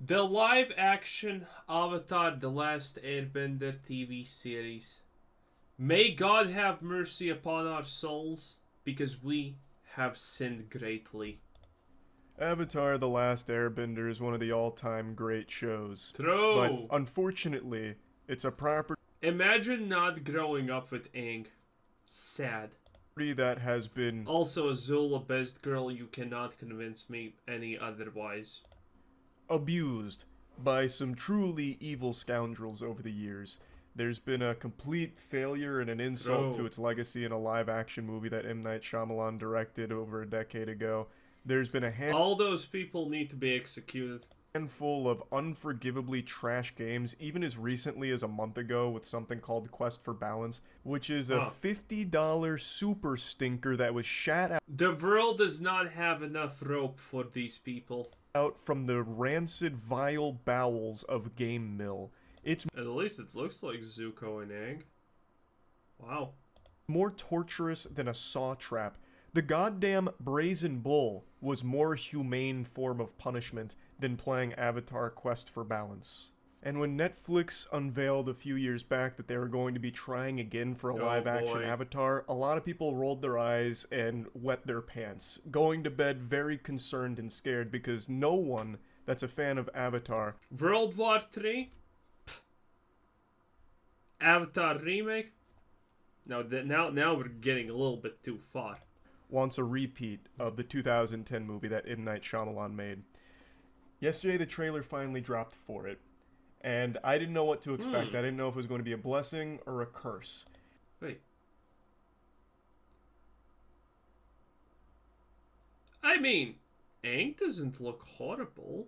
The live-action Avatar: The Last Airbender TV series. May God have mercy upon our souls, because we have sinned greatly. Avatar: The Last Airbender is one of the all-time great shows. True. But unfortunately, it's a property Imagine not growing up with Aang. Sad. that has been Also, Azula, best girl, you cannot convince me any otherwise. abused by some truly evil scoundrels over the years. There's been a complete failure and an insult to its legacy in a live-action movie that M. Night Shyamalan directed over a decade ago. There's been a All those people need to be executed. handful of unforgivably trash games, even as recently as a month ago with something called Quest for Balance, which is a $50 super stinker that was shat The world does not have enough rope for these people. out from the rancid, vile bowels of Game Mill. It's At least it looks like Zuko and Aang. Wow. more torturous than a saw trap. The goddamn brazen bull was more humane form of punishment than playing Avatar Quest for Balance. And when Netflix unveiled a few years back that they were going to be trying again for a live-action Avatar, a lot of people rolled their eyes and wet their pants, going to bed very concerned and scared because no one that's a fan of Avatar. World War III? Avatar remake? No, now we're getting a little bit too far. Wants a repeat of the 2010 movie that M. Night Shyamalan made. Yesterday, the trailer finally dropped for it, and I didn't know what to expect. I didn't know if it was going to be a blessing or a curse. Wait. I mean, Aang doesn't look horrible.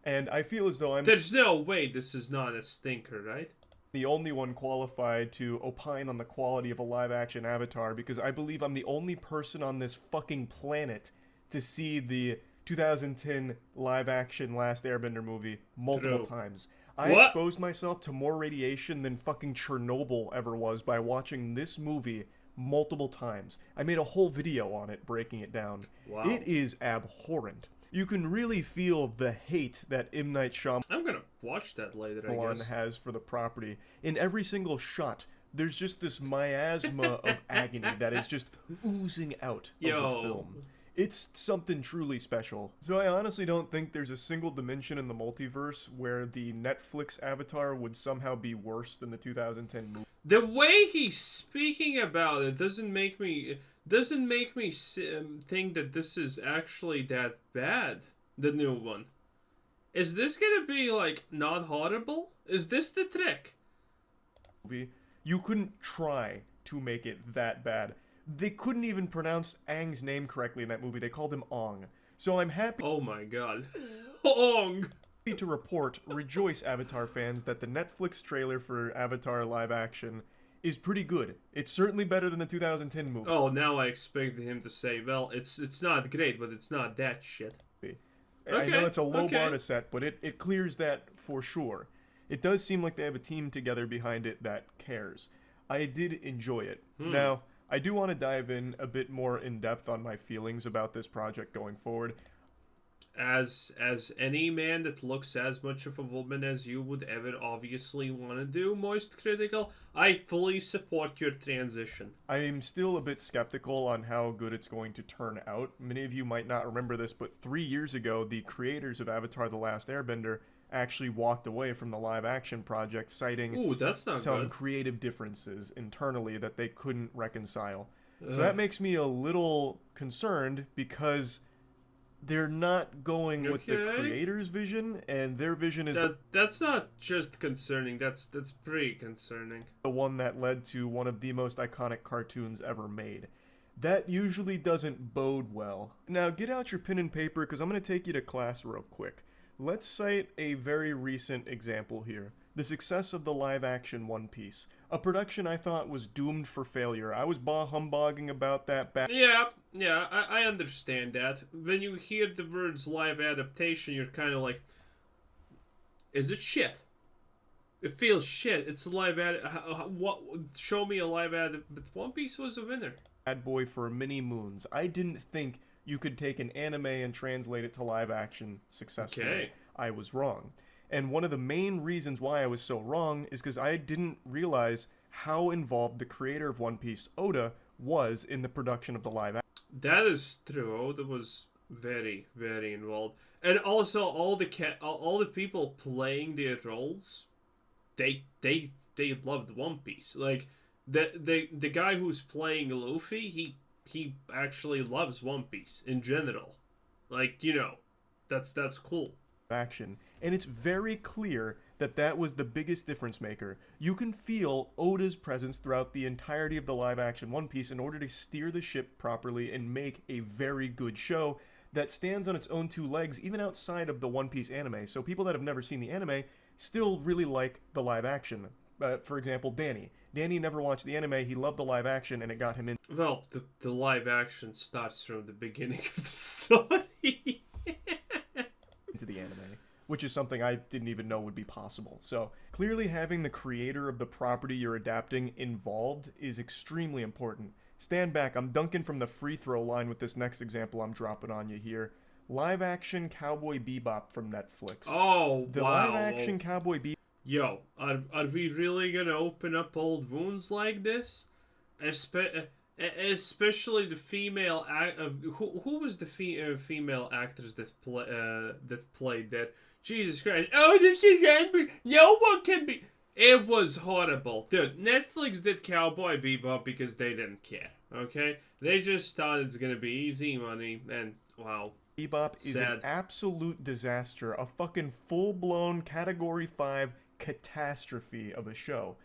And I feel as though I'm There's no way this is not a stinker, right? the only one qualified to opine on the quality of a live-action Avatar because I believe I'm the only person on this fucking planet to see the 2010 live-action Last Airbender movie multiple times. I exposed myself to more radiation than fucking Chernobyl ever was by watching this movie multiple times. I made a whole video on it breaking it down. Wow. It is abhorrent. You can really feel the hate that M. Night Shyamalan I'm gonna watch that later, I guess. has for the property. In every single shot, there's just this miasma of agony that is just oozing out of the film. It's something truly special. So I honestly don't think there's a single dimension in the multiverse where the Netflix Avatar would somehow be worse than the 2010 movie. The way he's speaking about it doesn't make me think that this is actually that bad. The new one. Is this gonna be like not horrible? Is this the trick? You couldn't try to make it that bad. They couldn't even pronounce Aang's name correctly in that movie. They called him Ong. So I'm happy. Oh my god. Ong! To report, rejoice Avatar fans, that the Netflix trailer for Avatar live action is pretty good. It's certainly better than the 2010 movie. Oh, now I expected him to say, well, it's not great, but it's not that shit. I know it's a low bar to set, but it clears that for sure. It does seem like they have a team together behind it that cares. I did enjoy it. Now, I do want to dive in a bit more in depth on my feelings about this project going forward. As any man that looks as much of a woman as you would ever obviously want to do, Moist Critical, I fully support your transition. I am still a bit skeptical on how good it's going to turn out. Many of you might not remember this, but 3 years ago, the creators of Avatar: The Last Airbender actually walked away from the live-action project, citing some creative differences internally that they couldn't reconcile. So that makes me a little concerned because they're not going with the creator's vision, and their vision is that's not just concerning. That's pretty concerning. The one that led to one of the most iconic cartoons ever made. That usually doesn't bode well. Now, get out your pen and paper because I'm going to take you to class real quick. Let's cite a very recent example here. The success of the live-action One Piece. A production I thought was doomed for failure. I was bah-humbugging about that back. Yeah, I understand that. When you hear the words live adaptation, you're kind of like, is it shit? It feels shit. It's a live what? Show me a live ad. But One Piece was a winner. Bad boy for many moons. I didn't think you could take an anime and translate it to live action successfully. Okay. I was wrong. And one of the main reasons why I was so wrong is because I didn't realize how involved the creator of One Piece, Oda, was in the production of the live action. That is true. Oda was very, very involved, and also all the people playing their roles, they loved One Piece. Like the guy who's playing Luffy, he actually loves One Piece in general. Like, that's cool. Action, and it's very clear that that was the biggest difference maker. You can feel Oda's presence throughout the entirety of the live action One Piece in order to steer the ship properly and make a very good show that stands on its own two legs even outside of the One Piece anime. So people that have never seen the anime still really like the live action. For example, Danny. Danny never watched the anime, he loved the live action, and it got him in. Well, the live action starts from the beginning of the story. Into the anime, which is something I didn't even know would be possible. So clearly having the creator of the property you're adapting involved is extremely important. Stand back, I'm dunking from the free throw line with this next example I'm dropping on you here. Live action Cowboy Bebop from Netflix. Oh, the wow. live action Cowboy Bebop. Yo, are we really gonna open up old wounds like this? Especially the female who was the female actress that played that? Jesus Christ! Oh, this is no one can be. It was horrible, dude. Netflix did Cowboy Bebop because they didn't care. Okay, they just thought it's gonna be easy money, and wow. Bebop is an absolute disaster, a fucking full-blown Category 5 catastrophe of a show.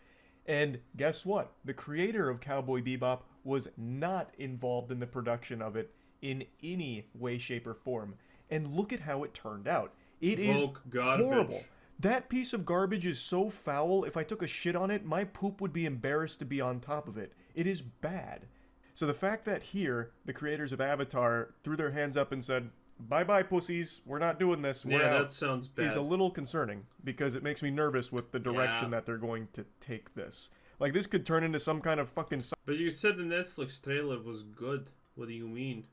And guess what? The creator of Cowboy Bebop was not involved in the production of it in any way, shape, or form. And look at how it turned out. It is horrible. That piece of garbage is so foul, if I took a shit on it, my poop would be embarrassed to be on top of it. It is bad. So the fact that here, the creators of Avatar threw their hands up and said, bye-bye, pussies, we're not doing this, we're out, that sounds bad. is a little concerning, because it makes me nervous with the direction that they're going to take this. Like, this could turn into some kind of fucking... But you said the Netflix trailer was good. What do you mean?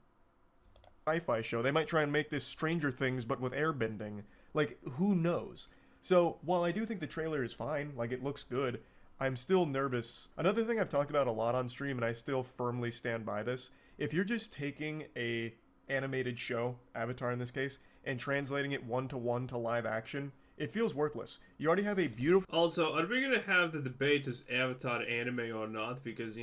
Sci-fi show. They might try and make this Stranger Things, but with airbending. Like, who knows? So, while I do think the trailer is fine, like, it looks good, I'm still nervous. Another thing I've talked about a lot on stream, and I still firmly stand by this, if you're just taking a animated show, Avatar in this case, and translating it one-to-one to live action, it feels worthless. You already have a beautiful... Also, are we gonna have the debate is Avatar anime or not? Because,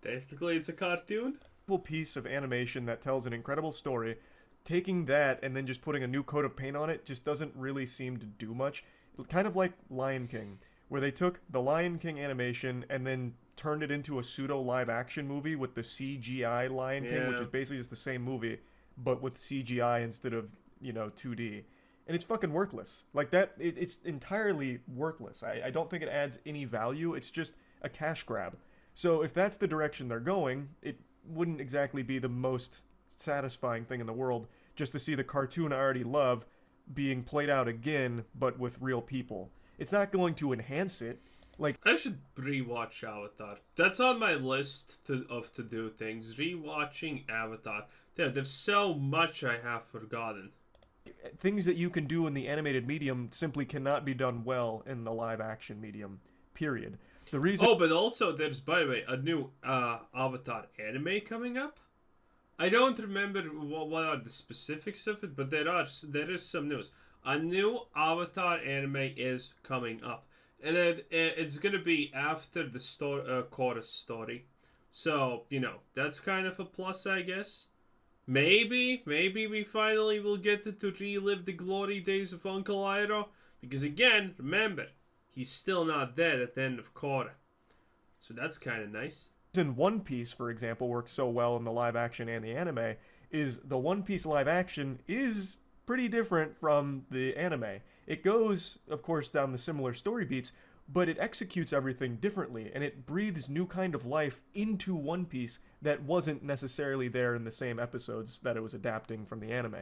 technically it's a cartoon. Piece of animation that tells an incredible story. Taking that and then just putting a new coat of paint on it just doesn't really seem to do much. Kind of like Lion King, where they took the Lion King animation and then turned it into a pseudo live action movie with the CGI Lion King, which is basically just the same movie, but with CGI instead of, 2D. And it's fucking worthless. Like that, it's entirely worthless. I don't think it adds any value. It's just a cash grab. So if that's the direction they're going, it wouldn't exactly be the most satisfying thing in the world just to see the cartoon I already love being played out again, but with real people. It's not going to enhance it. Like, I should rewatch Avatar. That's on my list to do things. Rewatching Avatar. There's so much I have forgotten. Things that you can do in the animated medium simply cannot be done well in the live action medium. Period. The reason. Oh, but also there's, by the way, a new Avatar anime coming up. I don't remember what are the specifics of it, but there is some news. A new Avatar anime is coming up, and it's gonna be after the chorus story. So that's kind of a plus, I guess. Maybe we finally will get to relive the glory days of Uncle Iroh, because again, remember, he's still not dead at the end of Korra. So that's kind of nice. In One Piece, for example, works so well in the live action and the anime, is the One Piece live action is pretty different from the anime. It goes, of course, down the similar story beats, but it executes everything differently, and it breathes new kind of life into One Piece that wasn't necessarily there in the same episodes that it was adapting from the anime.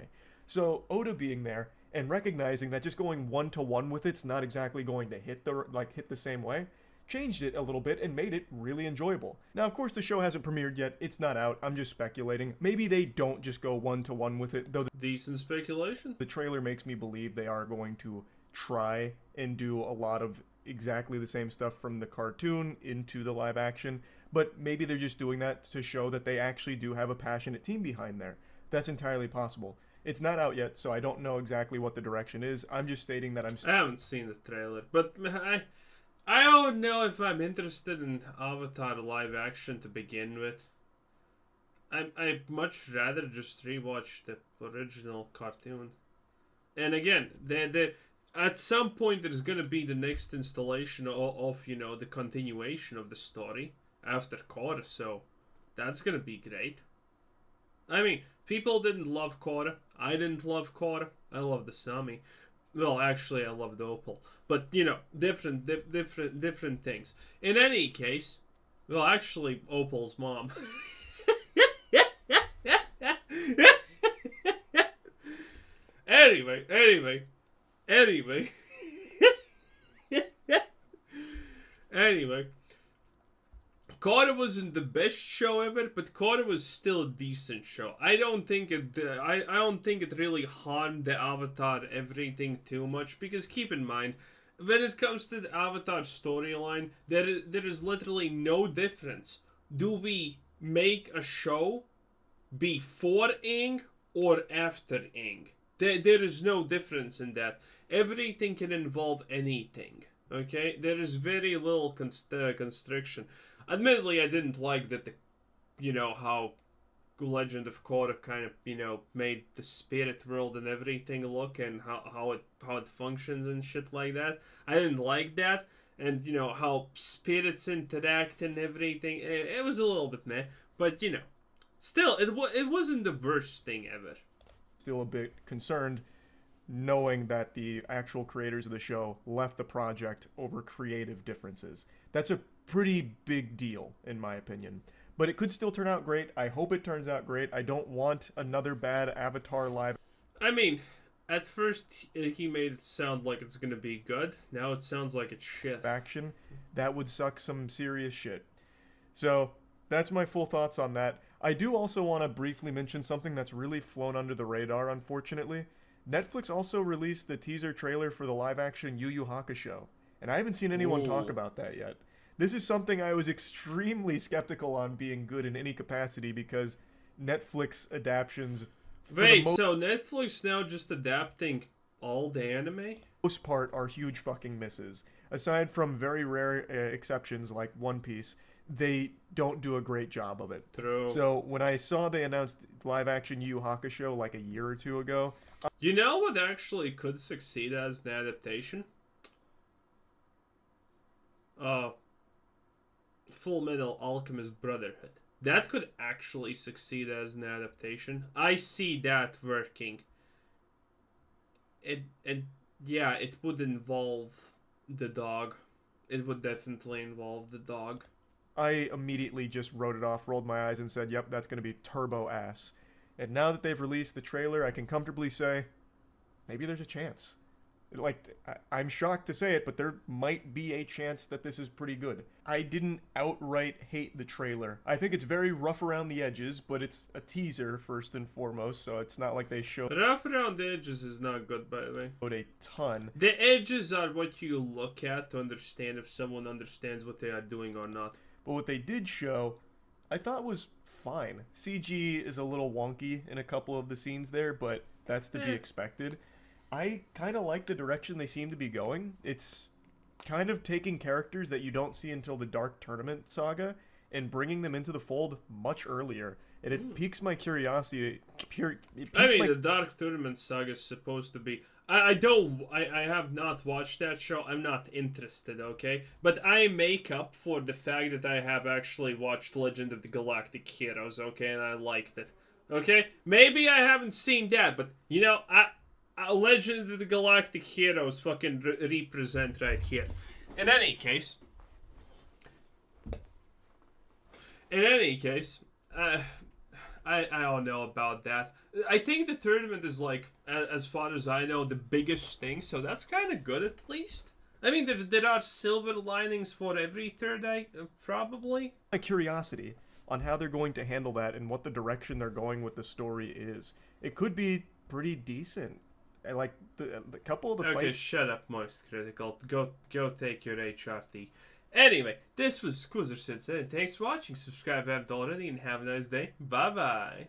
So Oda being there and recognizing that just going one-to-one with it's not exactly going to hit the same way, changed it a little bit and made it really enjoyable. Now, of course, the show hasn't premiered yet. It's not out. I'm just speculating. Maybe they don't just go one-to-one with it, though Decent speculation. the trailer makes me believe they are going to try and do a lot of exactly the same stuff from the cartoon into the live action, but maybe they're just doing that to show that they actually do have a passionate team behind there. That's entirely possible. It's not out yet, so I don't know exactly what the direction is. I'm just stating that I haven't seen the trailer, but I don't know if I'm interested in Avatar live action to begin with. I'd much rather just rewatch the original cartoon. And again, at some point there's gonna be the next installation of the continuation of the story after Korra, so that's gonna be great. I mean, people didn't love Korra. I didn't love Korra. I loved the Sami. Well, actually, I loved Opal. But, different things. In any case, well, actually, Opal's mom. Anyway. Anyway. Korra wasn't the best show ever, but Korra was still a decent show. I don't think it really harmed the Avatar everything too much, because keep in mind, when it comes to the Avatar storyline, there is literally no difference. Do we make a show before Aang or after Aang? There is no difference in that. Everything can involve anything. Okay, there is very little constriction. Admittedly, I didn't like that how Legend of Korra kind of, made the spirit world and everything look, and how it functions and shit like that. I didn't like that, and how spirits interact and everything. It was a little bit meh, but still, it wasn't the worst thing ever. Still a bit concerned knowing that the actual creators of the show left the project over creative differences. That's a pretty big deal, in my opinion. But it could still turn out great. I hope it turns out great. I don't want another bad Avatar live. I mean, at first he made it sound like it's gonna be good. Now it sounds like it's shit. Action. That would suck some serious shit. So, that's my full thoughts on that. I do also want to briefly mention something that's really flown under the radar, unfortunately. Netflix also released the teaser trailer for the live-action YuYu Hakusho, and I haven't seen anyone talk about that yet. This is something I was extremely skeptical on being good in any capacity because Netflix adaptions... Wait, so Netflix now just adapting all the anime? Most part are huge fucking misses. Aside from very rare exceptions like One Piece, they don't do a great job of it. True. So when I saw they announced live-action YuYu Hakusho like a year or two ago... You know what actually could succeed as an adaptation? Full Metal Alchemist Brotherhood. That could actually succeed as an adaptation. I see that working. It would involve the dog. It would definitely involve the dog. I immediately just wrote it off, rolled my eyes, and said, yep, that's going to be turbo ass. And now that they've released the trailer, I can comfortably say, maybe there's a chance. Like, I'm shocked to say it, but there might be a chance that this is pretty good. I didn't outright hate the trailer. I think it's very rough around the edges, but it's a teaser first and foremost, so it's not like they showed... Rough around the edges is not good, by the way. A ton. The edges are what you look at to understand if someone understands what they are doing or not. But what they did show, I thought was fine. CG is a little wonky in a couple of the scenes there, but that's to be expected. I kind of like the direction they seem to be going. It's kind of taking characters that you don't see until the Dark Tournament saga and bringing them into the fold much earlier. And it piques my curiosity. The Dark Tournament saga is supposed to be... I have not watched that show. I'm not interested, okay? But I make up for the fact that I have actually watched Legend of the Galactic Heroes, okay? And I liked it, okay? Maybe I haven't seen that, but, Legend of the Galactic Heroes fucking represent right here. In any case, I don't know about that. I think the tournament is, like, as far as I know, the biggest thing, so that's kind of good at least. I mean, there are silver linings for every third act, probably. My curiosity on how they're going to handle that and what the direction they're going with the story is. It could be pretty decent. I like the couple of the Okay, fights. shut up, Most Critical. Go take your HRT. Anyway, this was Quizzer Sensei, and thanks for watching. Subscribe if you haven't already, and have a nice day. Bye-bye.